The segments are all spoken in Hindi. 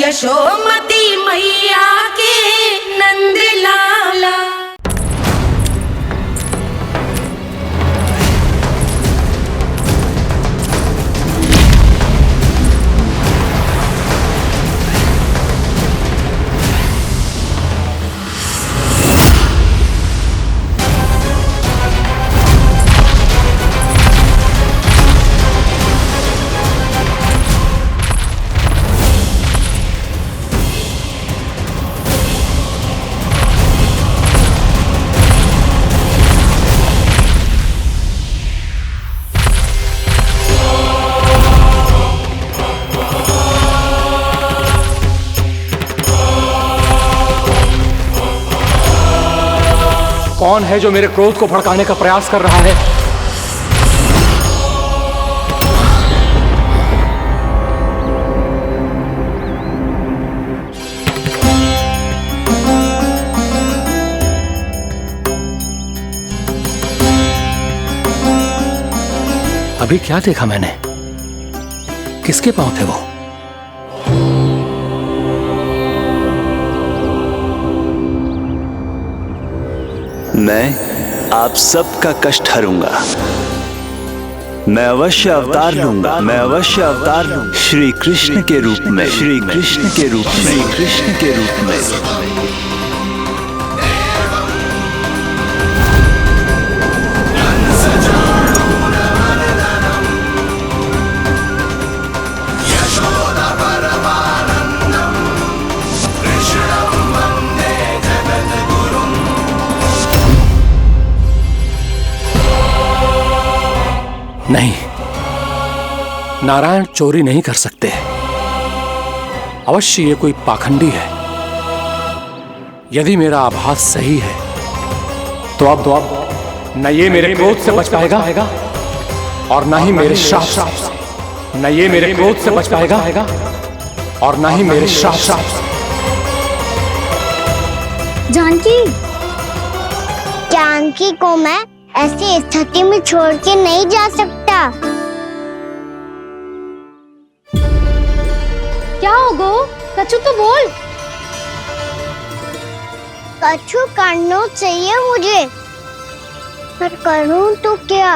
यशोमती मैया के नंद लाला। कौन है जो मेरे क्रोध को भड़काने का प्रयास कर रहा है? अभी क्या देखा मैंने? किसके पांव थे वो? मैं आप सबका कष्ट हरूंगा। मैं अवश्य अवतार लूंगा। मैं अवश्य अवतार लूंगा श्री कृष्ण के रूप में। श्री कृष्ण के रूप में। श्री कृष्ण के रूप में। नहीं, नारायण चोरी नहीं कर सकते। अवश्य ये कोई पाखंडी है। यदि मेरा आभास सही है तो अब न ये मेरे क्रोध से बच पाएगा और न ही मेरे श्राप से। न ये मेरे क्रोध से बच पाएगा और न ही मेरे श्राप से। जानकी को मैं ऐसी स्थिति में छोड़ के नहीं जा सकता। क्या हो गो? कछु तो बोल। कछु करना चाहिए मुझे, पर करूं तो क्या?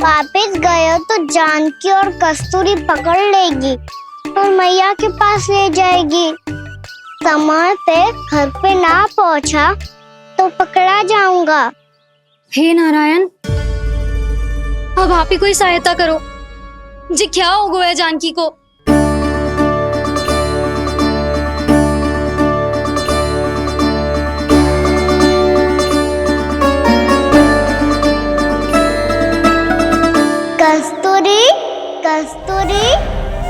वापिस गया तो जानकी और कस्तूरी पकड़ लेगी और मैया के पास ले जाएगी। समय पे घर पे ना पहुंचा तो पकड़ा जाऊंगा। हे नारायण, अब आप ही कोई सहायता करो जी। क्या हो गया जानकी को? कस्तूरी, कस्तूरी,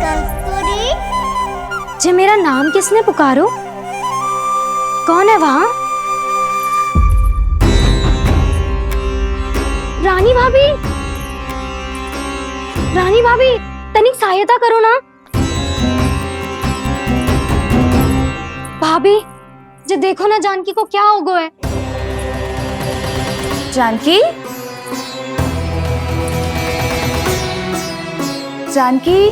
कस्तूरी। जी मेरा नाम किसने पुकारो? कौन है वहाँ? रानी भाभी, रानी भाभी, तनिक सहायता करो ना। भाभी जी देखो ना जानकी को क्या हो गया है। जानकी, जानकी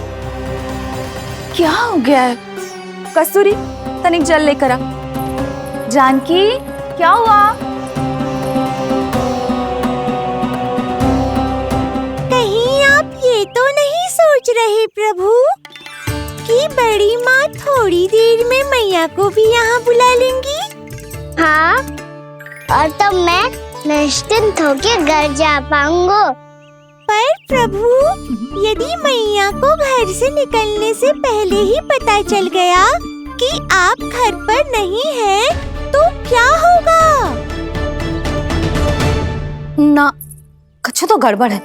क्या हो गया है? कस्तूरी तनिक जल लेकर आ। जानकी क्या हुआ? कहीं आप ये तो नहीं सोच रहे प्रभु कि बड़ी माँ थोड़ी देर में मैया को भी यहाँ बुला लेंगी? हाँ, और तब मैं निश्चिंत होकर घर जा पाऊंगा। पर प्रभु, यदि मैया को घर से निकलने से पहले ही पता चल गया कि आप घर पर नहीं हैं, तो क्या होगा? ना, कुछ तो गड़बड़ है।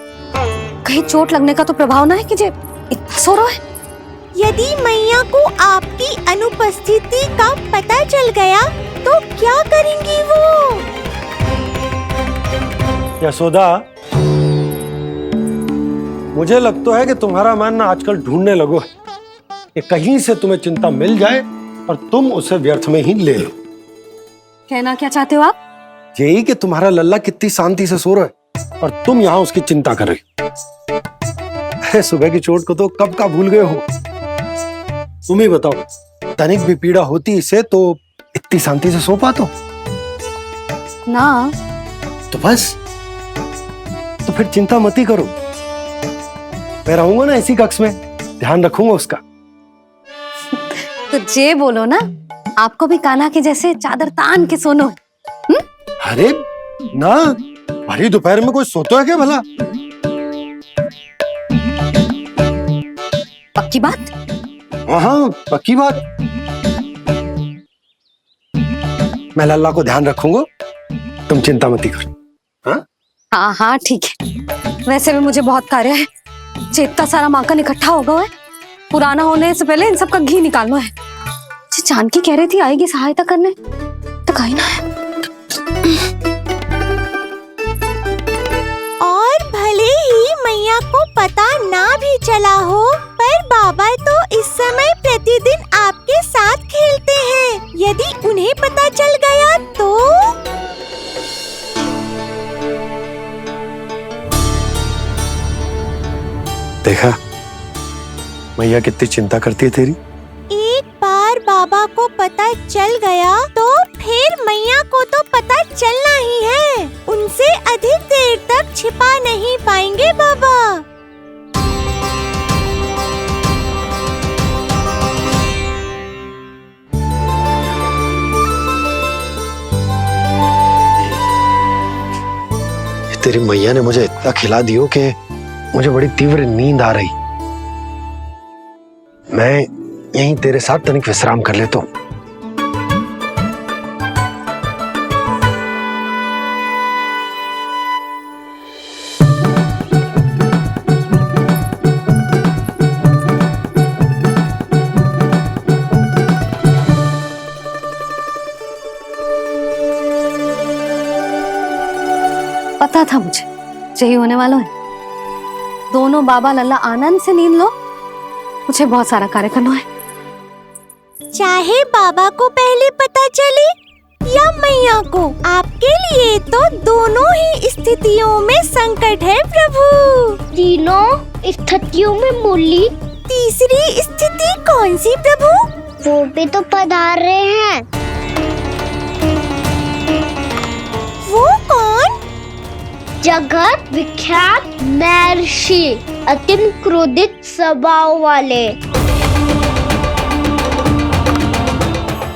कहीं चोट लगने का तो प्रभाव ना है कि जे इतना सो रहा है। यदि मैया को आपकी अनुपस्थिति का पता चल गया तो क्या करेंगी वो? यशोदा, मुझे लगता है कि तुम्हारा मन आजकल ढूंढने लगो है कि कहीं से तुम्हें चिंता मिल जाए और तुम उसे व्यर्थ में ही ले लो। कहना क्या चाहते हो आप? यही कि तुम्हारा लल्ला कितनी शांति से सो रहा है और तुम यहाँ उसकी चिंता कर रही। अरे सुबह की चोट को तो कब का भूल गए हो। तुम ही बताओ, तनिक भी पीड़ा होती इसे तो इतनी शांति से सो पातो? ना। तो बस, तो फिर चिंता मत ही करो, मैं रहूंगा ना इसी कक्ष में, ध्यान रखूंगा उसका। तो जे बोलो ना, आपको भी कान्हा के जैसे चादर तान के सोनो। अरे ना, भरी दोपहर में कोई सोता है क्या भला? पक्की बात? हाँ पक्की बात। मैं लल्ला को ध्यान रखूंगा, तुम चिंता मत करो। हाँ हाँ हाँ ठीक है। वैसे भी मुझे बहुत कार्य है, इतना सारा माखन इकट्ठा होगा है, पुराना होने से पहले इन सब का घी निकालना है। जानकी कह रही थी आएगी सहायता करने, तो कहीं ना है। और भले ही मैया को पता ना भी चला हो, पर बाबा तो इस समय प्रतिदिन आपके साथ खेलते हैं। यदि उन्हें पता चल गया तो? देखा मैया कितनी चिंता करती है तेरी। एक बार बाबा को पता चल गया तो फिर मैया को तो पता चलना ही है। उनसे अधिक देर तक छिपा नहीं पाएंगे बाबा। तेरी मैया ने मुझे इतना खिला दियो कि मुझे बड़ी तीव्र नींद आ रही। मैं यहीं तेरे साथ तनिक विश्राम कर लेता हूँ। पता था मुझे यही होने वाला है। दोनों बाबा लल्ला आनंद से नींद लो, मुझे बहुत सारा कार्य करना है। चाहे बाबा को पहले पता चले या मैया को, आपके लिए तो दोनों ही स्थितियों में संकट है प्रभु। तीनों स्थितियों में मूली तीसरी स्थिति कौन सी प्रभु? वो भी तो पधार रहे हैं। वो कौन? जगत विख्यात महर्षि, अति क्रोधित स्वभाव वाले।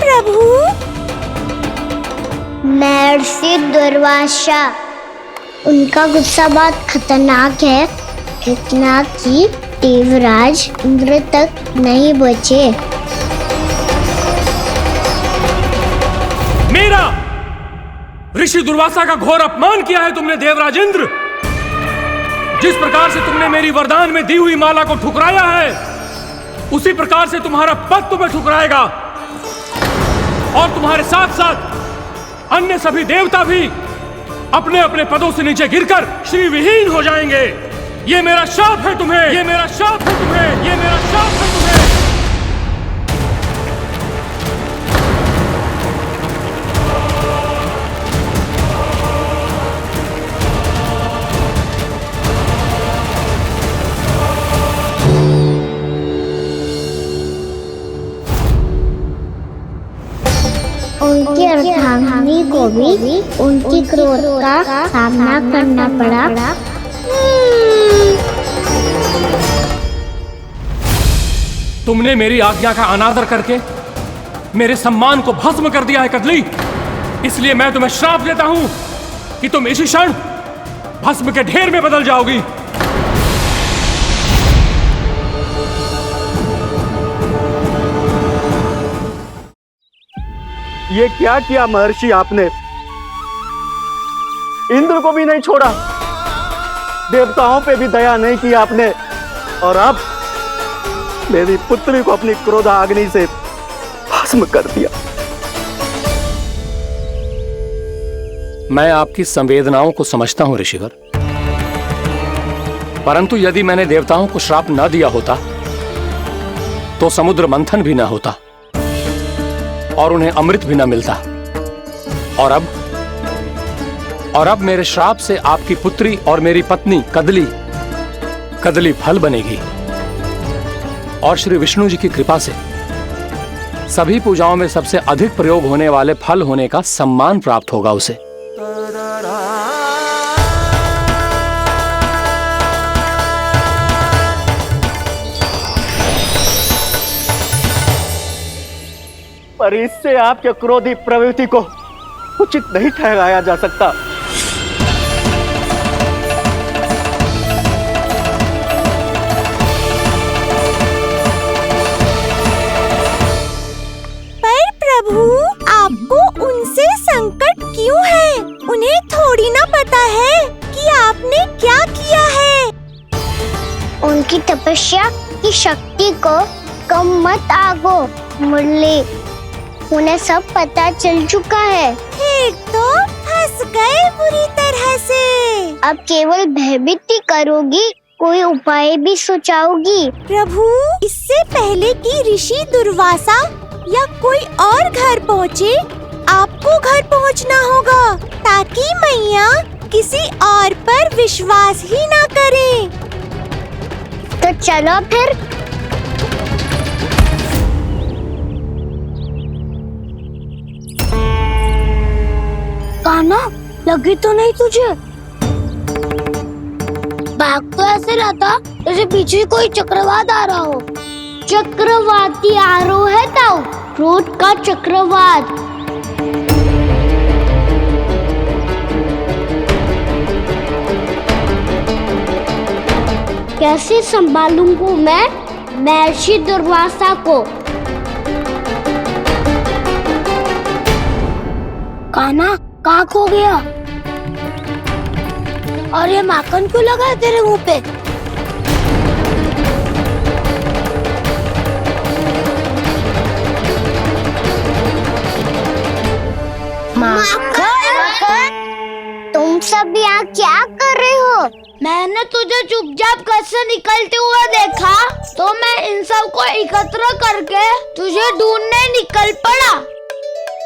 प्रभु महर्षि दुर्वासा। उनका गुस्सा बहुत खतरनाक है, इतना कि देवराज इंद्र तक नहीं बचे। मेरा ऋषि दुर्वासा का घोर अपमान किया है तुमने देवराज इंद्र। जिस प्रकार से तुमने मेरी वरदान में दी हुई माला को ठुकराया है, उसी प्रकार से तुम्हारा पद तुम्हें ठुकराएगा, और तुम्हारे साथ साथ अन्य सभी देवता भी अपने अपने पदों से नीचे गिरकर श्री विहीन हो जाएंगे। ये मेरा शाप है तुम्हें, ये मेरा शाप है तुम्हें, ये मेरा शाप है तुम्हें। उनकी अर्धांगिनी को भी उनकी क्रोध का सामना करना पड़ा। तुमने मेरी आज्ञा का अनादर करके मेरे सम्मान को भस्म कर दिया है कदली। इसलिए मैं तुम्हें श्राप देता हूं कि तुम इसी क्षण भस्म के ढेर में बदल जाओगी। ये क्या किया महर्षि आपने? इंद्र को भी नहीं छोड़ा, देवताओं पे भी दया नहीं की आपने, और अब मेरी पुत्री को अपनी क्रोधाग्नि से भस्म कर दिया। मैं आपकी संवेदनाओं को समझता हूं ऋषिवर, परंतु यदि मैंने देवताओं को श्राप न दिया होता तो समुद्र मंथन भी न होता और उन्हें अमृत भी न मिलता। और अब मेरे श्राप से आपकी पुत्री और मेरी पत्नी कदली फल बनेगी, और श्री विष्णु जी की कृपा से सभी पूजाओं में सबसे अधिक प्रयोग होने वाले फल होने का सम्मान प्राप्त होगा उसे। पर इससे आपके क्रोधी प्रवृत्ति को उचित नहीं ठहराया जा सकता। पर प्रभु, आपको उनसे संकट क्यों है? उन्हें थोड़ी ना पता है कि आपने क्या किया है। उनकी तपस्या की शक्ति को कम मत आगो मुरली, उन्हें सब पता चल चुका है। फिर तो फंस गए बुरी तरह से। अब केवल भयभीत ही करोगी, कोई उपाय भी सुझाओगी? प्रभु, इससे पहले कि ऋषि दुर्वासा या कोई और घर पहुँचे, आपको घर पहुँचना होगा ताकि मैया किसी और पर विश्वास ही ना करें। तो चलो फिर। कान्हा, लगी तो नहीं तुझे? भाग तो ऐसे रहा था जैसे पीछे कोई चक्रवात आ रहा हो। चक्रवाती आरोह है ताऊ, क्रोध का चक्रवात। कैसे संभालूंगा मैं महर्षि दुर्वासा को? कान्हा, कहाँ खो गया? और ये माखन क्यों लगा है तेरे मुंह पे? माखन? तुम सब यहाँ क्या कर रहे हो? मैंने तुझे चुपचाप घर से निकलते हुए देखा तो मैं इन सब को एकत्र करके तुझे ढूंढने निकल पड़ा।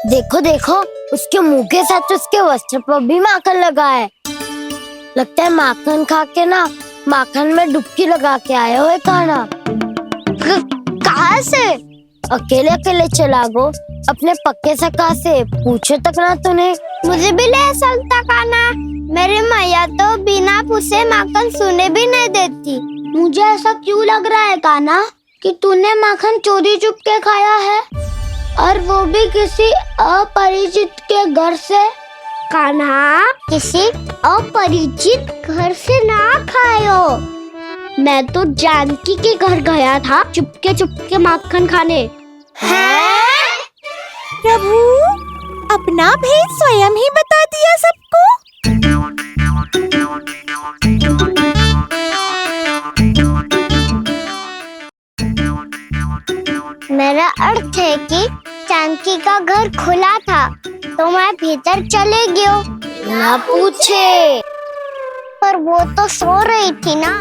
देखो देखो, उसके मुंह के साथ उसके वस्त्र पर भी माखन लगा है। लगता है माखन खा के ना माखन में डुबकी लगा के आए हुए कान्हा। कहाँ से? अकेले अकेले चला गो अपने पक्के सखा से, पूछो तक ना तूने। मुझे भी ले चलता कान्हा, मेरी मैया तो बिना पूछे माखन सुने भी नहीं देती। मुझे ऐसा क्यों लग रहा है कान्हा कि तूने माखन चोरी चुप के खाया है, और वो भी किसी अपरिचित के घर से? कान्हा, किसी अपरिचित घर से ना खायो। मैं तो जानकी के घर गया था चुपके माखन खाने। हैं? प्रभु, अपना भेद स्वयं ही बता दिया सबको। मेरा अर्थ है कि जानकी का घर खुला था तो मैं भीतर चले गयो। ना पूछे, पर वो तो सो रही थी ना,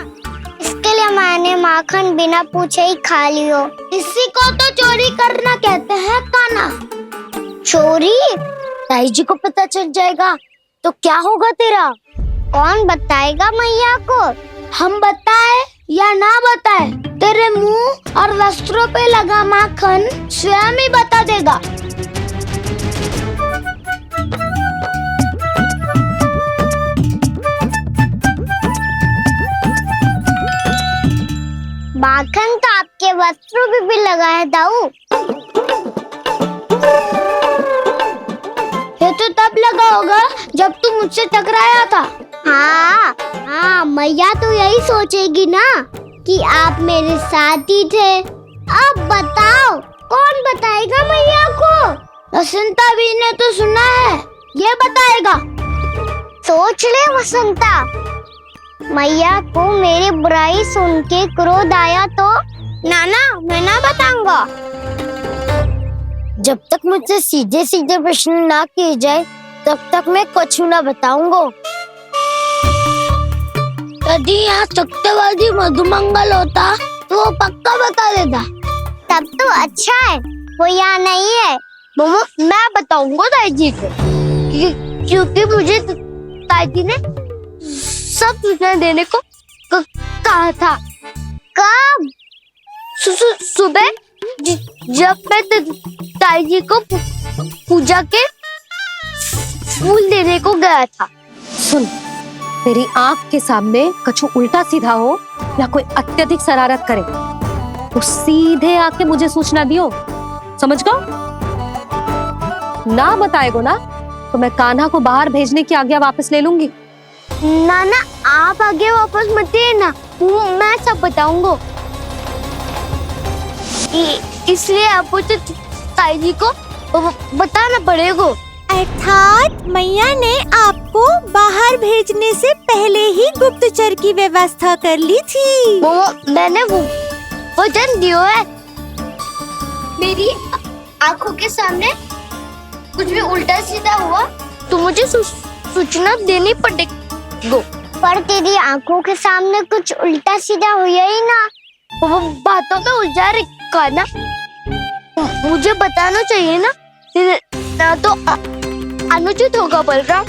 इसके लिए मैंने माखन बिना पूछे ही खा लियो। इसी को तो चोरी करना कहते हैं कान्हा। चोरी? ताई जी को पता चल जाएगा तो क्या होगा तेरा? कौन बताएगा मैया को? हम बताए या ना बताए, तेरे मुंह और वस्त्रों पे लगा माखन स्वयं ही बता देगा। माखन तो आपके वस्त्रों पे भी लगा है दाऊ। ये तो तब लगा होगा जब तू मुझसे टकराया था। हाँ, मैया तो यही सोचेगी ना कि आप मेरे साथ ही थे। अब बताओ, कौन बताएगा मैया को? वसंता भी ने तो सुना है, ये बताएगा। सोच ले वसंता, मैया को मेरी बुराई सुन के क्रोध आया तो? नाना, मैं ना बताऊंगा। जब तक मुझसे सीधे सीधे प्रश्न ना किए जाए तब तक मैं कुछ ना बताऊंगा। यदि यहाँ सत्यवादी मधुमंगल होता तो वो पक्का बता देता। तब तो अच्छा है वो यहाँ नहीं है। मैं बताऊंगा ताई जी को, क्योंकि मुझे ताई जी ने सब सूचना देने को कहा था। कब? सुबह जब मैं ताई जी को पूजा के फूल देने को गया था। सुन, तेरी आंख के सामने कछु उल्टा सीधा हो या कोई अत्यधिक शरारत करे तो सीधे आके मुझे सूचना दियो, समझ गो? ना बताएगो ना तो मैं कान्हा को बाहर भेजने की आज्ञा वापस ले लूंगी। नाना आप आगे वापस मत दिए ना, मैं सब बताऊंगा। इसलिए आपको तो ताई जी को बताना पड़ेगा। अर्थात मैया ने आपको बाहर भेजने से पहले ही गुप्तचर की व्यवस्था कर ली थी। वो मैंने वो वचन दिया है। मेरी आंखों के सामने कुछ भी उल्टा सीधा हुआ तो मुझे सूचना देनी पड़ेगी। पर तेरी आंखों के सामने कुछ उल्टा सीधा हुआ ही ना, वो बातों पे उलझा रखा ना, मुझे बताना चाहिए ना तो अनुचित होगा बलराम।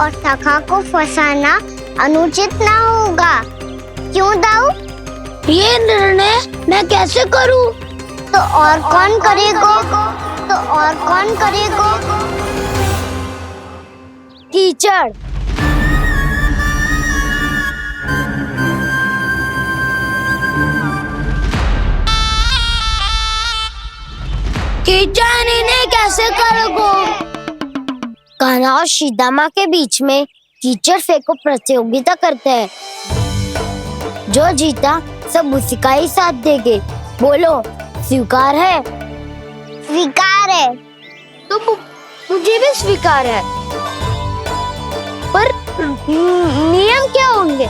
और सखा को फंसाना अनुचित ना होगा, क्यों दाऊ? ये निर्णय मैं कैसे करूं? तो और कौन करेगा? कीचड़। कीचड़ इन्हें कैसे करोगे? कान्हा और सीता माँ के बीच में कीचड़ फेंको प्रतियोगिता करते हैं। जो जीता सब उसी का ही साथ देंगे। बोलो स्वीकार है? स्वीकार है। तो मुझे भी स्वीकार है, पर नियम क्या होंगे?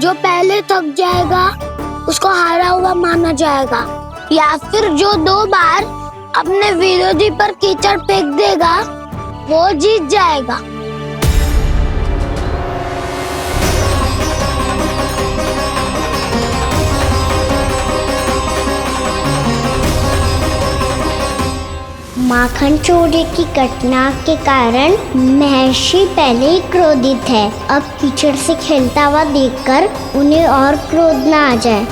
जो पहले थक जाएगा उसको हारा हुआ माना जाएगा, या फिर जो 2 बार अपने विरोधी पर कीचड़ फेंक देगा वो जीत जाएगा। माखन चोरी की घटना के कारण महर्षि पहले ही क्रोधित है। अब कीचड़ से खेलता हुआ देखकर उन्हें और क्रोध न आ जाए।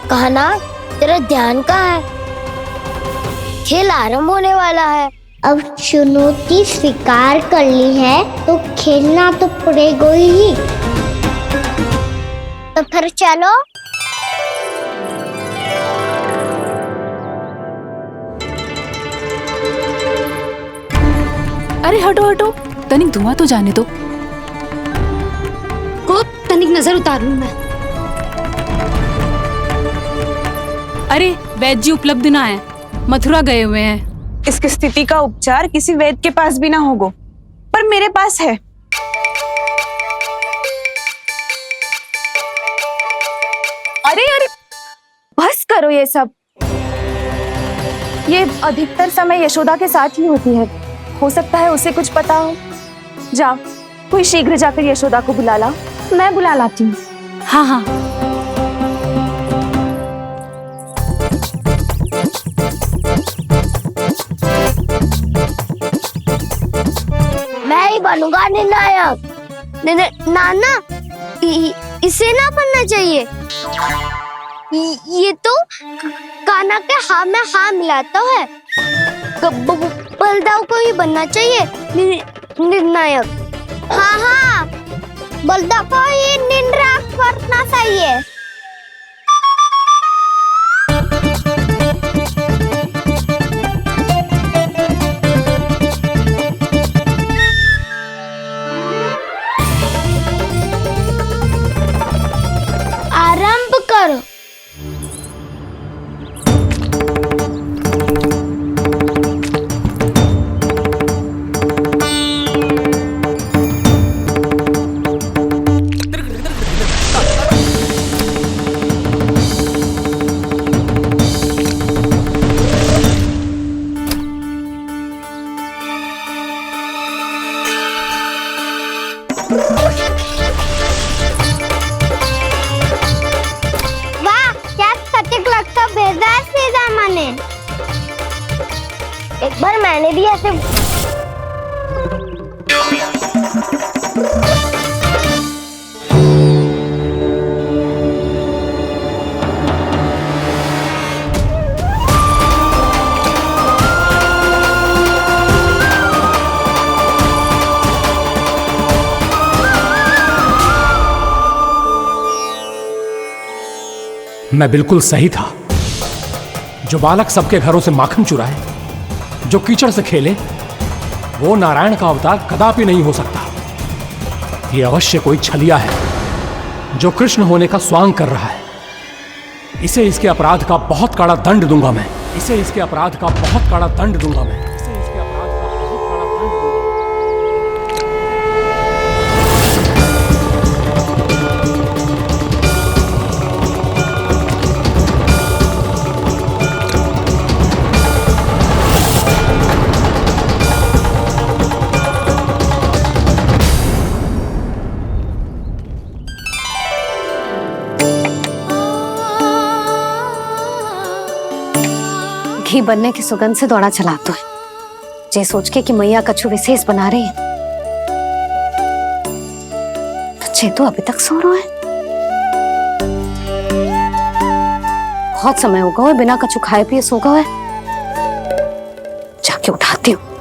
कान्हा तेरा ध्यान कहाँ है? खेल आरंभ होने वाला है। अब चुनौती स्वीकार कर ली है तो खेलना तो पड़ेगा ही। तो फिर चलो। अरे हटो हटो, तनिक धुआं तो जाने दो। को तनिक नजर उतार लूं मैं। अरे वैद्य जी उपलब्ध ना है, मथुरा गए हुए हैं। इसकी स्थिति का उपचार किसी वैद्य के पास भी ना होगा, पर मेरे पास है। अरे अरे बस करो ये सब। ये अधिकतर समय यशोदा के साथ ही होती है। हो सकता है उसे कुछ पता हो। जाओ, कोई शीघ्र जाकर यशोदा को बुला ला। मैं बुला लाती हूँ। हाँ हाँ। मैं ही बनूंगा निर्णायक। नाना इसे ना बनना चाहिए। ये तो कान्हा के हाँ में हाँ मिलाता है। बलदाव को ही बनना चाहिए निर्णायक। हाँ, बलदाव को ही निर्णायक बनना चाहिए। आरंभ करो। वाह, क्या सटीक लगता भेजा है सीधा माने। एक बार मैंने भी ऐसे मैं बिल्कुल सही था। जो बालक सबके घरों से माखन चुराए, जो कीचड़ से खेले, वो नारायण का अवतार कदापि नहीं हो सकता। ये अवश्य कोई छलिया है जो कृष्ण होने का स्वांग कर रहा है। इसे इसके अपराध का बहुत कड़ा दंड दूंगा मैं। इसे इसके अपराध का बहुत कड़ा दंड दूंगा मैं। इसे इसके अपराध का बहुत कड़ा दंड दूंगा। घी बनने की सुगंध से दौड़ा चला तो है, जे सोच के कि मैया कछु विशेष बना रही है। तो चेतु अभी तक सो रहा है। बहुत समय होगा है बिना कछु खाए पिए सो गया है। जाके उठाती हूँ।